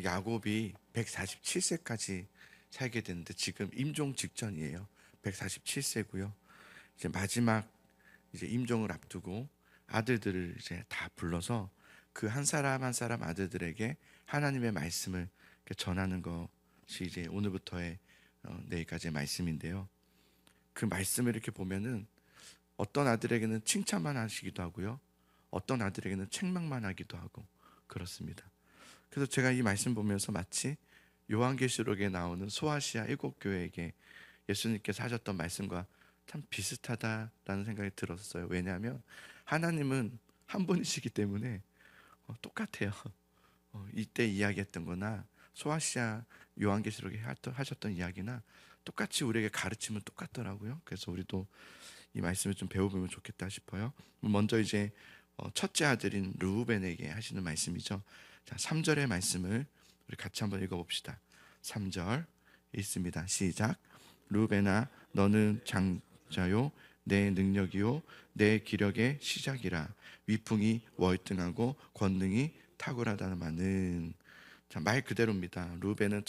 야곱이 147세까지 살게 됐는데 지금 임종 직전이에요. 147세고요. 이제 마지막 이제 임종을 앞두고 아들들을 이제 다 불러서 그 한 사람 한 사람 아들들에게 하나님의 말씀을 전하는 것이 이제 오늘부터의 내일까지의 말씀인데요. 그 말씀을 이렇게 보면은 어떤 아들에게는 칭찬만 하시기도 하고요. 어떤 아들에게는 책망만 하기도 하고 그렇습니다. 그래서 제가 이 말씀 보면서 마치 요한계시록에 나오는 소아시아 일곱 교회에게 예수님께서 하셨던 말씀과 참 비슷하다라는 생각이 들었어요. 왜냐하면 하나님은 한 분이시기 때문에 똑같아요. 이때 이야기했던 거나 소아시아 요한계시록에 하셨던 이야기나 똑같이 우리에게 가르치면 똑같더라고요. 그래서 우리도 이 말씀을 좀 배워보면 좋겠다 싶어요. 먼저 이제 첫째 아들인 르우벤에게 하시는 말씀이죠. 자, 3절의 말씀을 우리 같이 한번 읽어봅시다. 3절 읽습니다. 시작. 르우벤아 너는 장자요 내 능력이요 내 기력의 시작이라. 위풍이 월등하고 권능이 탁월하다는 말은, 자, 말 그대로입니다. 르우벤은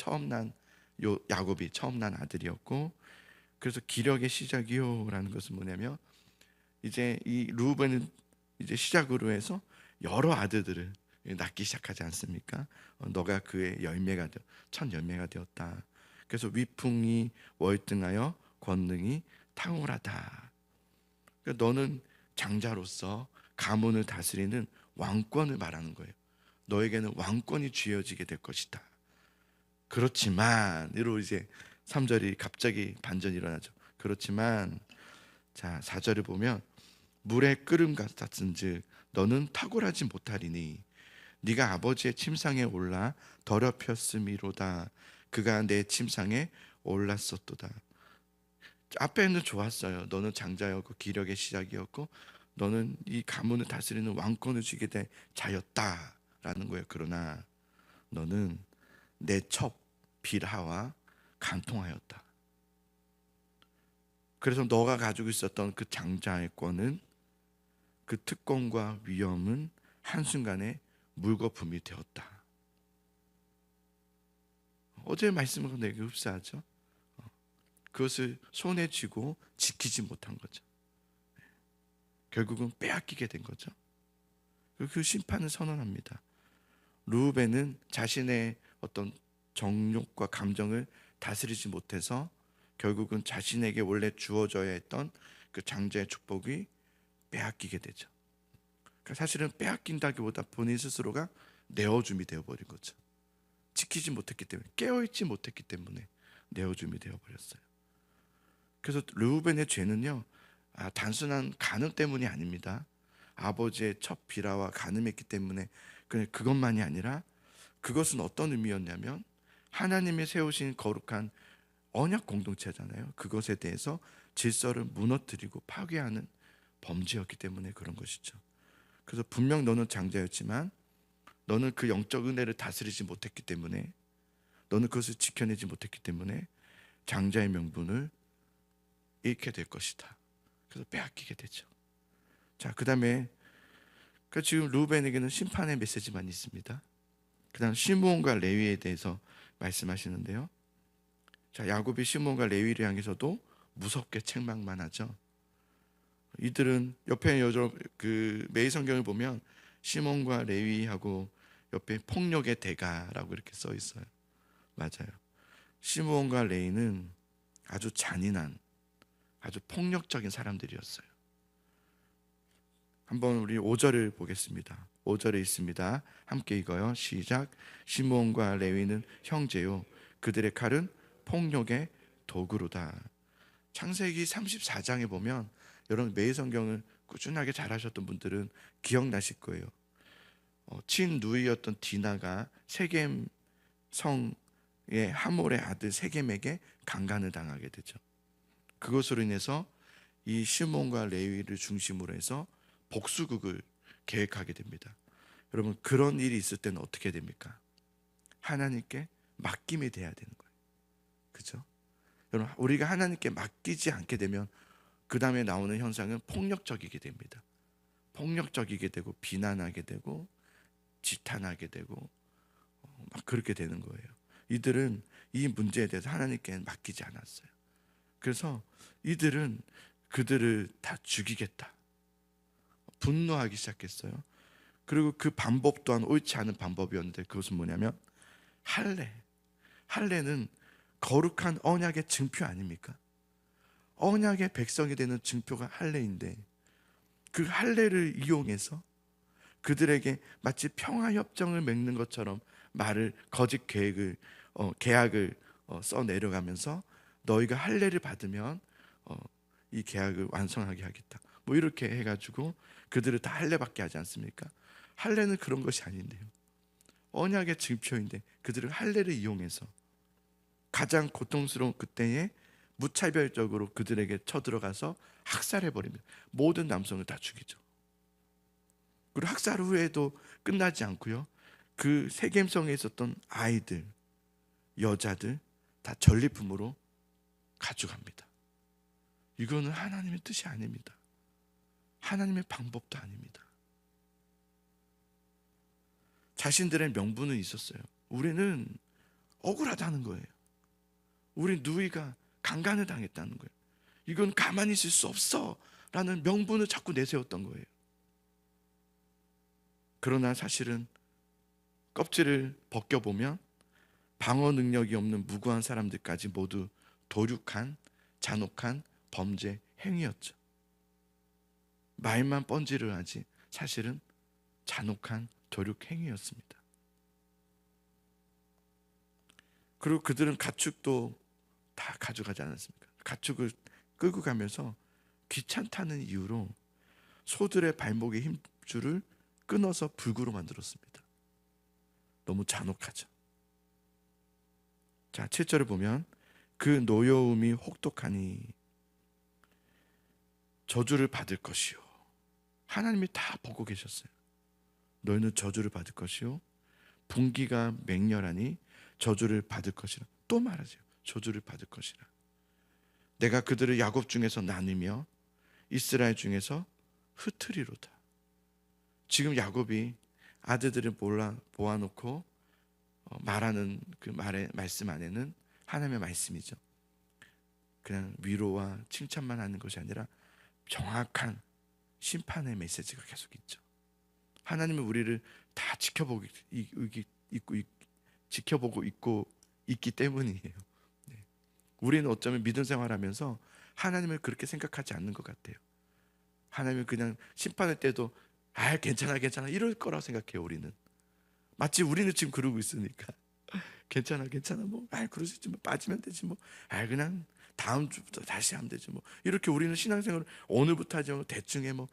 야곱이 처음 난 아들이었고, 그래서 기력의 시작이요라는 것은 뭐냐면 이제 이 르우벤은 이제 시작으로 해서 여러 아들들을 낳기 시작하지 않습니까? 너가 그의 첫 열매가 되었다. 그래서 위풍이 월등하여 권능이 탁월하다. 그러니까 너는 장자로서 가문을 다스리는 왕권을 말하는 거예요. 너에게는 왕권이 쥐어지게 될 것이다. 그렇지만 이로 이제 3절이 갑자기 반전이 일어나죠. 그렇지만 자 4절을 보면 물의 끓음 같았은즉 너는 탁월하지 못하리니 네가 아버지의 침상에 올라 더럽혔음이로다. 그가 내 침상에 올랐었도다. 앞에는 좋았어요. 너는 장자였고 기력의 시작이었고 너는 이 가문을 다스리는 왕권을 쥐게 될 자였다라는 거예요. 그러나 너는 내 첩 빌하와 간통하였다. 그래서 너가 가지고 있었던 그 장자의 권은, 그 특권과 위엄은 한순간에 물거품이 되었다. 어제 말씀은 내게 흡사하죠. 그것을 손에 쥐고 지키지 못한 거죠. 결국은 빼앗기게 된 거죠. 그 심판을 선언합니다. 르우벤은 자신의 어떤 정욕과 감정을 다스리지 못해서 결국은 자신에게 원래 주어져야 했던 그 장자의 축복이 빼앗기게 되죠. 그러니까 사실은 빼앗긴다기보다 본인 스스로가 내어줌이 되어버린 거죠. 지키지 못했기 때문에, 깨어있지 못했기 때문에 내어줌이 되어버렸어요. 그래서 르우벤의 죄는요, 단순한 간음 때문이 아닙니다. 아버지의 첫 비라와 간음했기 때문에 그것만이 아니라, 그것은 어떤 의미였냐면 하나님이 세우신 거룩한 언약 공동체잖아요. 그것에 대해서 질서를 무너뜨리고 파괴하는 범죄였기 때문에 그런 것이죠. 그래서 분명 너는 장자였지만 너는 그 영적 은혜를 다스리지 못했기 때문에, 너는 그것을 지켜내지 못했기 때문에 장자의 명분을 잃게 될 것이다. 그래서 빼앗기게 되죠. 자, 그 다음에 지금 르우벤에게는 심판의 메시지만 있습니다. 그 다음 시므온과 레위에 대해서 말씀하시는데요. 자, 야곱이 시므온과 레위를 향해서도 무섭게 책망만 하죠. 이들은 옆에 그 매일 성경을 보면 시몬과 레위하고 옆에 폭력의 대가라고 이렇게 써 있어요. 맞아요. 시므온과 레위는 아주 잔인한, 아주 폭력적인 사람들이었어요. 한번 우리 5절을 보겠습니다. 5절에 있습니다. 함께 읽어요. 시작. 시므온과 레위는 형제요 그들의 칼은 폭력의 도구로다. 창세기 34장에 보면, 여러분 매일 성경을 꾸준하게 잘 하셨던 분들은 기억나실 거예요. 친누이였던 디나가 세겜 성의 하몰의 아들 세겜에게 강간을 당하게 되죠. 그것으로 인해서 이 시몬과 레위를 중심으로 해서 복수극을 계획하게 됩니다. 여러분 그런 일이 있을 때는 어떻게 됩니까? 하나님께 맡김이 돼야 되는 거예요. 그죠? 여러분 우리가 하나님께 맡기지 않게 되면 그 다음에 나오는 현상은 폭력적이게 됩니다. 폭력적이게 되고 비난하게 되고 지탄하게 되고 막 그렇게 되는 거예요. 이들은 이 문제에 대해서 하나님께 맡기지 않았어요. 그래서 이들은 그들을 다 죽이겠다 분노하기 시작했어요. 그리고 그 방법 또한 옳지 않은 방법이었는데, 그것은 뭐냐면 할례. 할례는 거룩한 언약의 증표 아닙니까? 언약의 백성이 되는 증표가 할례인데, 그 할례를 이용해서 그들에게 마치 평화협정을 맺는 것처럼 말을, 거짓 계약을 써 내려가면서 너희가 할례를 받으면 이 계약을 완성하게 하겠다, 뭐 이렇게 해가지고 그들을 다 할례 받게 하지 않습니까? 할례는 그런 것이 아닌데요, 언약의 증표인데 그들을 할례를 이용해서 가장 고통스러운 그때에 무차별적으로 그들에게 쳐들어가서 학살해버립니다. 모든 남성을 다 죽이죠. 그리고 학살 후에도 끝나지 않고요, 그 세겜성에 있었던 아이들, 여자들 다 전리품으로 가져갑니다. 이거는 하나님의 뜻이 아닙니다. 하나님의 방법도 아닙니다. 자신들의 명분은 있었어요. 우리는 억울하다는 거예요. 우리 누이가 강간을 당했다는 거예요. 이건 가만히 있을 수 없어 라는 명분을 자꾸 내세웠던 거예요. 그러나 사실은 껍질을 벗겨보면 방어 능력이 없는 무고한 사람들까지 모두 도륙한 잔혹한 범죄 행위였죠. 말만 뻔지를 하지 사실은 잔혹한 도륙 행위였습니다. 그리고 그들은 가축도 다 가져가지 않았습니까? 가축을 끌고 가면서 귀찮다는 이유로 소들의 발목의 힘줄을 끊어서 불구로 만들었습니다. 너무 잔혹하죠. 자, 7절을 보면 그 노여움이 혹독하니 저주를 받을 것이요. 하나님이 다 보고 계셨어요. 너희는 저주를 받을 것이요, 분기가 맹렬하니 저주를 받을 것이라. 또 말하죠. 저주를 받을 것이라. 내가 그들을 야곱 중에서 나누며 이스라엘 중에서 흩으리로다. 지금 야곱이 아들들을 모아놓고 말하는 그 말씀 안에는 하나님의 말씀이죠. 그냥 위로와 칭찬만 하는 것이 아니라 정확한 심판의 메시지가 계속 있죠. 하나님은 우리를 다 지켜보고 있기 때문이에요. 네. 우리는 어쩌면 믿음 생활하면서 하나님을 그렇게 생각하지 않는 것 같아요. 하나님은 그냥 심판할 때도 괜찮아 이럴 거라고 생각해요. 우리는 마치 우리는 지금 그러고 있으니까 괜찮아 뭐 그럴 수 있지 뭐, 빠지면 되지 뭐, 그냥 다음 주부터 다시 하면 되지 뭐, 이렇게 우리는 신앙생활을 오늘부터 하지 뭐 대충 해 뭐.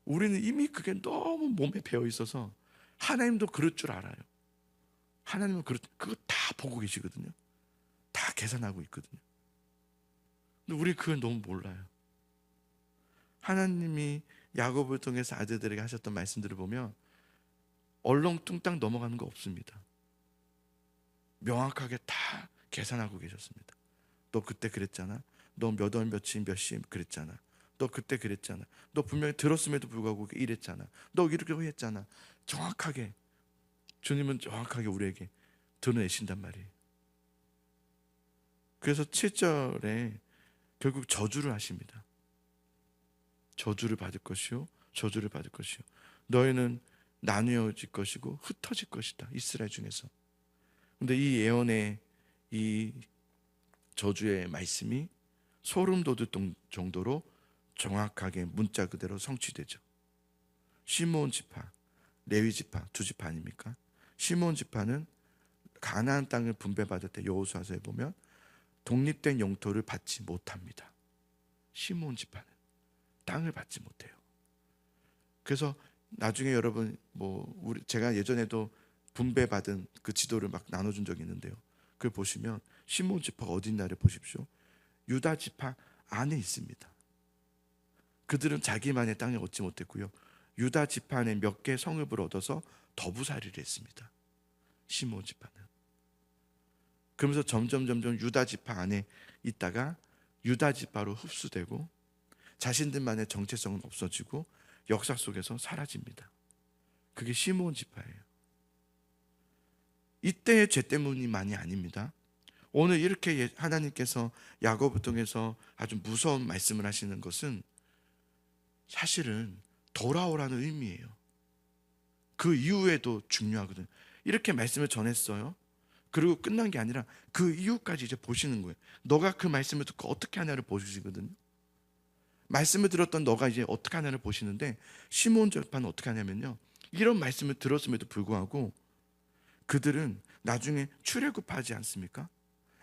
우리는 이미 그게 너무 몸에 배어 있어서 하나님도 그럴 줄 알아요. 하나님은 그거 다 보고 계시거든요. 다 계산하고 있거든요. 근데 우리 그걸 너무 몰라요. 하나님이 야곱을 통해서 아들들에게 하셨던 말씀들을 보면 얼렁뚱땅 넘어가는 거 없습니다. 명확하게 다 계산하고 계셨습니다. 너 그때 그랬잖아. 너 몇 월 며칠 몇 시 그랬잖아. 너 그때 그랬잖아. 너 분명히 들었음에도 불구하고 이랬잖아. 너 이렇게 했잖아. 정확하게 주님은 정확하게 우리에게 드러내신단 말이에요. 그래서 7절에 결국 저주를 하십니다. 저주를 받을 것이요, 저주를 받을 것이요, 너희는 나뉘어질 것이고 흩어질 것이다, 이스라엘 중에서. 근데 이 예언의 이 저주의 말씀이 소름 돋을 정도로 정확하게 문자 그대로 성취되죠. 시므온 지파, 레위 지파 두 지파 아닙니까? 시므온 지파는 가나안 땅을 분배받을 때 여호수아서에 보면 독립된 영토를 받지 못합니다. 시므온 지파는 땅을 받지 못해요. 그래서 나중에 여러분 제가 예전에도 분배받은 그 지도를 막 나눠준 적이 있는데요, 그걸 보시면 시므온 지파가 어디 있나를 보십시오. 유다 지파 안에 있습니다. 그들은 자기만의 땅을 얻지 못했고요, 유다 지파 안에 몇 개 성읍을 얻어서 더부살이를 했습니다. 시므온 지파는. 그러면서 점점 유다 지파 안에 있다가 유다 지파로 흡수되고 자신들만의 정체성은 없어지고 역사 속에서 사라집니다. 그게 시므온 지파예요. 이때의 죄 때문이만이 아닙니다. 오늘 이렇게 하나님께서 야고보 통해서 아주 무서운 말씀을 하시는 것은 사실은 돌아오라는 의미예요. 그 이후에도 중요하거든요. 이렇게 말씀을 전했어요. 그리고 끝난 게 아니라 그 이후까지 이제 보시는 거예요. 너가 그 말씀을 듣고 어떻게 하냐를 보시거든요. 말씀을 들었던 너가 이제 어떻게 하냐를 보시는데, 시몬 절파는 어떻게 하냐면요, 이런 말씀을 들었음에도 불구하고 그들은 나중에 출애굽하지 않습니까?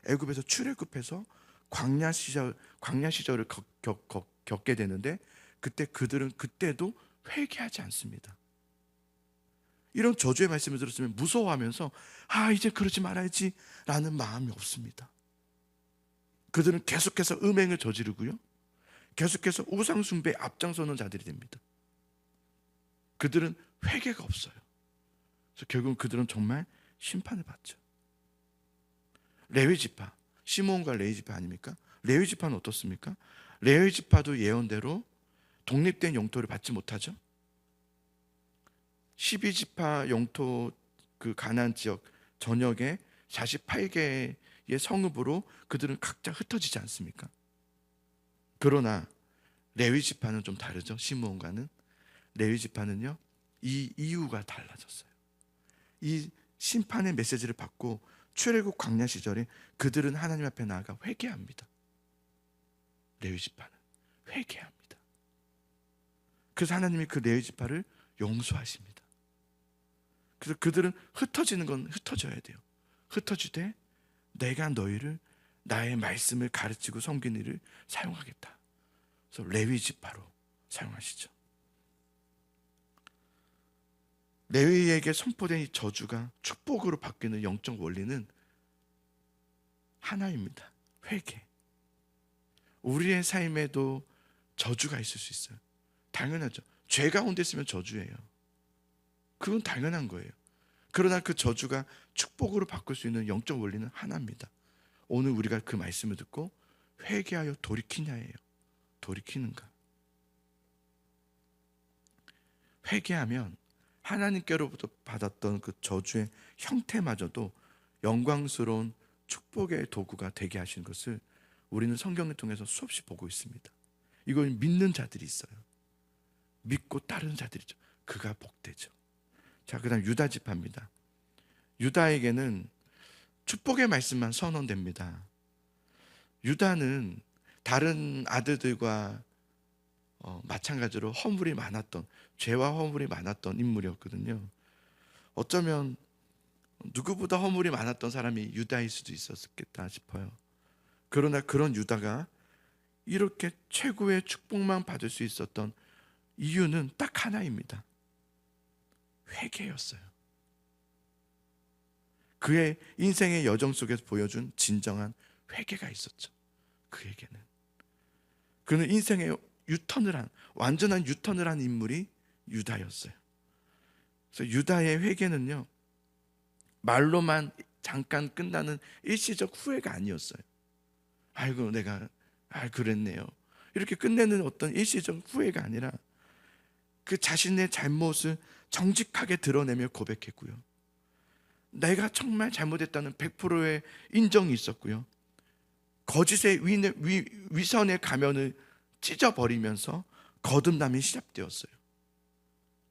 애굽에서 출애굽해서 광야 시절을 겪게 되는데, 그때 그들은 그때도 회개하지 않습니다. 이런 저주의 말씀을 들었으면 무서워하면서 이제 그러지 말아야지 라는 마음이 없습니다. 그들은 계속해서 음행을 저지르고요, 계속해서 우상 숭배에 앞장서는 자들이 됩니다. 그들은 회개가 없어요. 그래서 결국은 그들은 정말 심판을 받죠. 레위 지파, 시몬과 레위 지파 아닙니까? 레위 지파는 어떻습니까? 레위 지파도 예언대로 독립된 영토를 받지 못하죠. 12지파 영토, 그 가나안 지역 전역에 48개의 성읍으로 그들은 각자 흩어지지 않습니까? 그러나 레위 지파는 좀 다르죠. 시므온과는. 레위 지파는요, 이 이유가 달라졌어요. 이 심판의 메시지를 받고 출애굽 광야 시절에 그들은 하나님 앞에 나아가 회개합니다. 레위 지파는 회개합니다. 그래서 하나님이 그 레위 지파를 용서하십니다. 그래서 그들은 흩어지는 건 흩어져야 돼요. 흩어지되 내가 너희를 나의 말씀을 가르치고 섬기는 일을 사용하겠다. 그래서 레위 지파로 사용하시죠. 레위에게 선포된 이 저주가 축복으로 바뀌는 영적 원리는 하나입니다. 회개. 우리의 삶에도 저주가 있을 수 있어요. 당연하죠. 죄 가운데 있으면 저주예요. 그건 당연한 거예요. 그러나 그 저주가 축복으로 바꿀 수 있는 영적 원리는 하나입니다. 오늘 우리가 그 말씀을 듣고 회개하여 돌이키냐예요. 돌이키는가? 회개하면 하나님께로부터 받았던 그 저주의 형태마저도 영광스러운 축복의 도구가 되게 하신 것을 우리는 성경을 통해서 수없이 보고 있습니다. 이걸 믿는 자들이 있어요. 믿고 따르는 자들이죠. 그가 복되죠. 자, 그 다음 유다 지파입니다. 유다에게는 축복의 말씀만 선언됩니다. 유다는 다른 아들들과 마찬가지로 허물이 많았던, 죄와 허물이 많았던 인물이었거든요. 어쩌면 누구보다 허물이 많았던 사람이 유다일 수도 있었겠다 싶어요. 그러나 그런 유다가 이렇게 최고의 축복만 받을 수 있었던 이유는 딱 하나입니다. 회개였어요. 그의 인생의 여정 속에서 보여준 진정한 회개가 있었죠. 그에게는. 그는 인생의 완전한 유턴을 한 인물이 유다였어요. 그래서 유다의 회개는요, 말로만 잠깐 끝나는 일시적 후회가 아니었어요. 아이고 내가 그랬네요, 이렇게 끝내는 어떤 일시적 후회가 아니라 그 자신의 잘못을 정직하게 드러내며 고백했고요, 내가 정말 잘못했다는 100%의 인정이 있었고요, 거짓의 위선의 가면을 찢어버리면서 거듭남이 시작되었어요.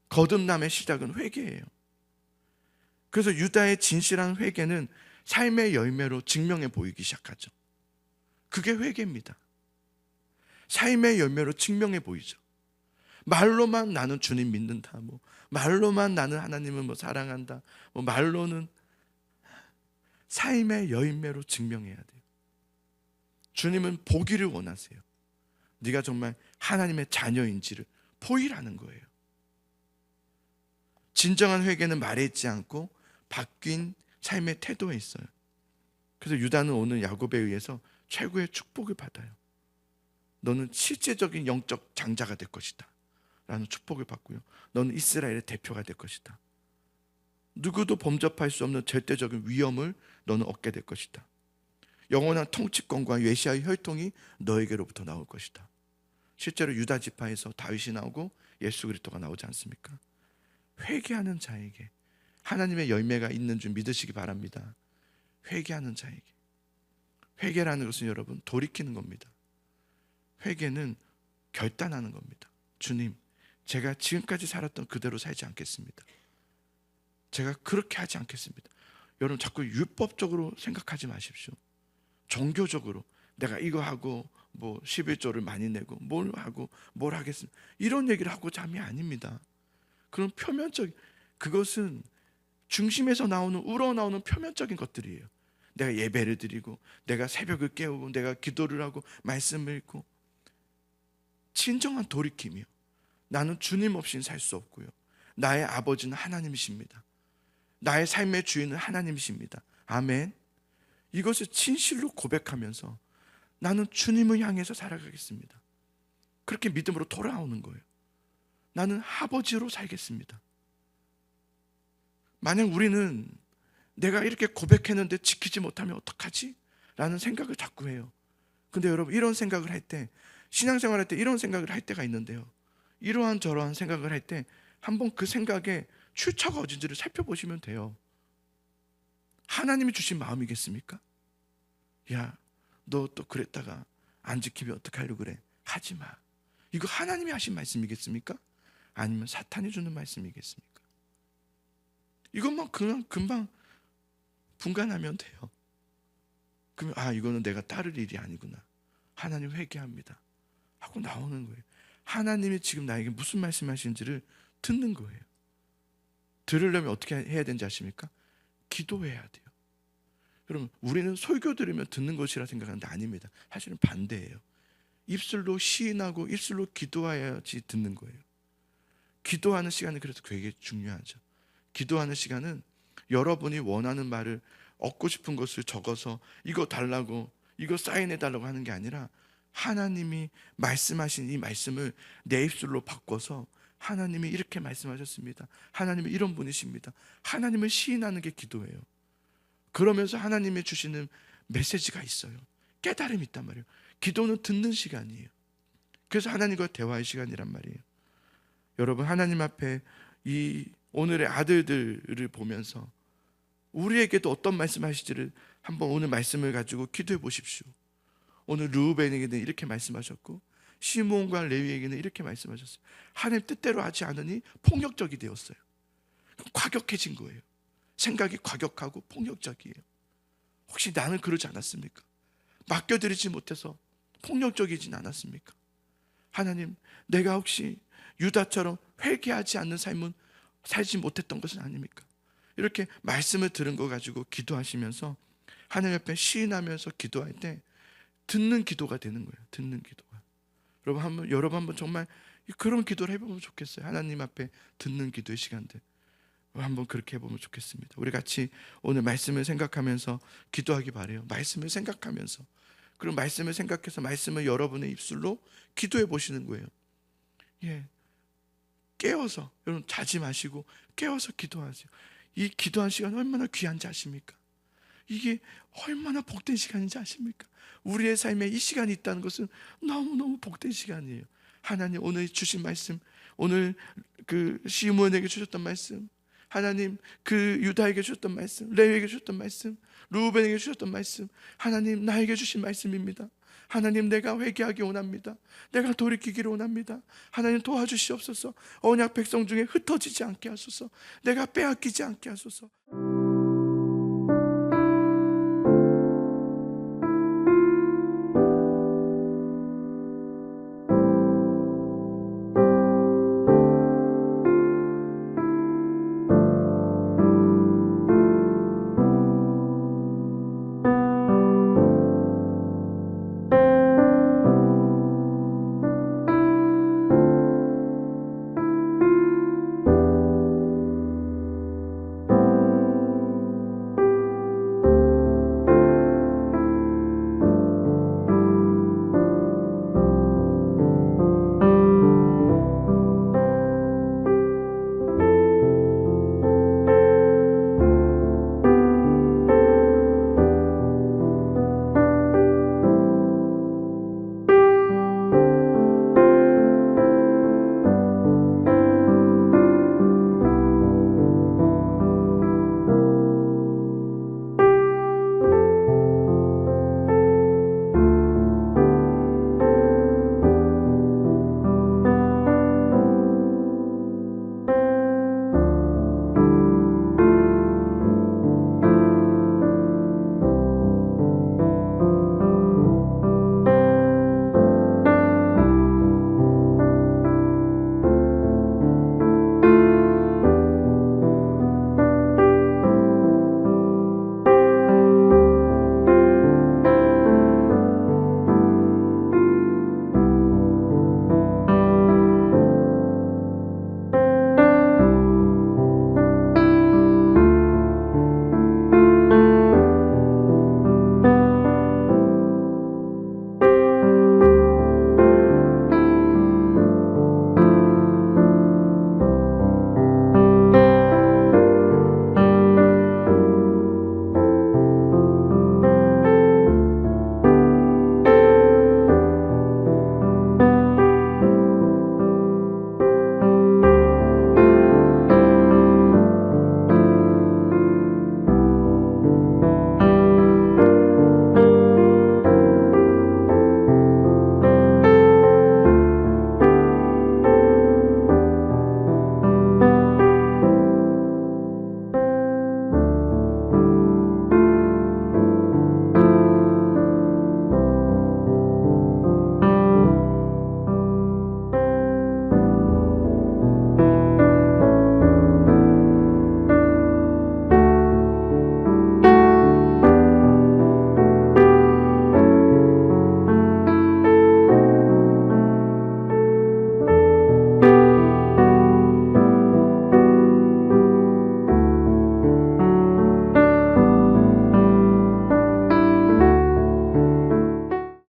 거듭남의 시작은 회개예요. 그래서 유다의 진실한 회개는 삶의 열매로 증명해 보이기 시작하죠. 그게 회개입니다. 삶의 열매로 증명해 보이죠. 말로만 나는 주님 믿는다, 말로만 나는 하나님을 사랑한다, 말로는, 삶의 열매로 증명해야 돼요. 주님은 보기를 원하세요. 네가 정말 하나님의 자녀인지를 보이라는 거예요. 진정한 회개는 말에 있지 않고 바뀐 삶의 태도에 있어요. 그래서 유다는 오늘 야곱에 의해서 최고의 축복을 받아요. 너는 실제적인 영적 장자가 될 것이다 라는 축복을 받고요, 너는 이스라엘의 대표가 될 것이다. 누구도 범접할 수 없는 절대적인 위엄을 너는 얻게 될 것이다. 영원한 통치권과 메시아의 혈통이 너에게로부터 나올 것이다. 실제로 유다 지파에서 다윗이 나오고 예수 그리스도가 나오지 않습니까? 회개하는 자에게 하나님의 열매가 있는 줄 믿으시기 바랍니다. 회개하는 자에게. 회개라는 것은 여러분 돌이키는 겁니다. 회개는 결단하는 겁니다. 주님, 제가 지금까지 살았던 그대로 살지 않겠습니다. 제가 그렇게 하지 않겠습니다. 여러분 자꾸 율법적으로 생각하지 마십시오. 종교적으로 내가 이거 하고 뭐 11조를 많이 내고 뭘 하고 뭘 하겠습니다, 이런 얘기를 하고자 함이 아닙니다. 그런 표면적, 그것은 중심에서 나오는, 우러나오는 표면적인 것들이에요. 내가 예배를 드리고 내가 새벽을 깨우고 내가 기도를 하고 말씀을 읽고, 진정한 돌이킴이요. 나는 주님 없이는 살 수 없고요. 나의 아버지는 하나님이십니다. 나의 삶의 주인은 하나님이십니다. 아멘. 이것을 진실로 고백하면서 나는 주님을 향해서 살아가겠습니다. 그렇게 믿음으로 돌아오는 거예요. 나는 아버지로 살겠습니다. 만약 우리는 내가 이렇게 고백했는데 지키지 못하면 어떡하지? 라는 생각을 자꾸 해요. 근데 여러분, 이런 생각을 할 때, 신앙생활 할 때 이런 생각을 할 때가 있는데요, 이러한 저러한 생각을 할 때 한번 그 생각에 출처가 어딘지를 살펴보시면 돼요. 하나님이 주신 마음이겠습니까? 야, 너 또 그랬다가 안 지키면 어떡하려고 그래? 하지 마. 이거 하나님이 하신 말씀이겠습니까? 아니면 사탄이 주는 말씀이겠습니까? 이것만 그냥 금방 분간하면 돼요. 그러면 이거는 내가 따를 일이 아니구나, 하나님 회개합니다 하고 나오는 거예요. 하나님이 지금 나에게 무슨 말씀하시는지를 듣는 거예요. 들으려면 어떻게 해야 되는지 아십니까? 기도해야 돼요. 여러분, 우리는 설교 들으면 듣는 것이라 생각하는데 아닙니다. 사실은 반대예요. 입술로 시인하고 입술로 기도해야지 듣는 거예요. 기도하는 시간은 그래서 되게 중요하죠. 기도하는 시간은 여러분이 원하는 말을, 얻고 싶은 것을 적어서 이거 달라고, 이거 사인해 달라고 하는 게 아니라, 하나님이 말씀하신 이 말씀을 내 입술로 바꿔서 하나님이 이렇게 말씀하셨습니다, 하나님이 이런 분이십니다, 하나님을 시인하는 게 기도예요. 그러면서 하나님이 주시는 메시지가 있어요. 깨달음이 있단 말이에요. 기도는 듣는 시간이에요. 그래서 하나님과 대화의 시간이란 말이에요. 여러분, 하나님 앞에 이 오늘의 아들들을 보면서 우리에게도 어떤 말씀하실지를 한번 오늘 말씀을 가지고 기도해 보십시오. 오늘 르우벤에게는 이렇게 말씀하셨고 시므온과 레위에게는 이렇게 말씀하셨어요. 하나님 뜻대로 하지 않으니 폭력적이 되었어요. 과격해진 거예요. 생각이 과격하고 폭력적이에요. 혹시 나는 그러지 않았습니까? 맡겨드리지 못해서 폭력적이진 않았습니까? 하나님, 내가 혹시 유다처럼 회개하지 않는 삶은 살지 못했던 것은 아닙니까? 이렇게 말씀을 들은 거 가지고 기도하시면서 하나님 앞에 시인하면서 기도할 때 듣는 기도가 되는 거예요. 듣는 기도가. 여러분 한번 정말 그런 기도를 해보면 좋겠어요. 하나님 앞에 듣는 기도의 시간들 한번 그렇게 해보면 좋겠습니다. 우리 같이 오늘 말씀을 생각하면서 기도하기 바래요. 말씀을 생각하면서, 그리고 말씀을 생각해서 말씀을 여러분의 입술로 기도해 보시는 거예요. 깨어서, 여러분 자지 마시고 깨어서 기도하세요. 이 기도한 시간 얼마나 귀한지 아십니까? 이게 얼마나 복된 시간인지 아십니까? 우리의 삶에 이 시간이 있다는 것은 너무너무 복된 시간이에요. 하나님 오늘 주신 말씀, 오늘 그 시므온에게 주셨던 말씀, 하나님 그 유다에게 주셨던 말씀, 레위에게 주셨던 말씀, 르우벤에게 주셨던 말씀, 하나님 나에게 주신 말씀입니다. 하나님, 내가 회개하기 원합니다. 내가 돌이키기를 원합니다. 하나님 도와주시옵소서. 언약 백성 중에 흩어지지 않게 하소서. 내가 빼앗기지 않게 하소서.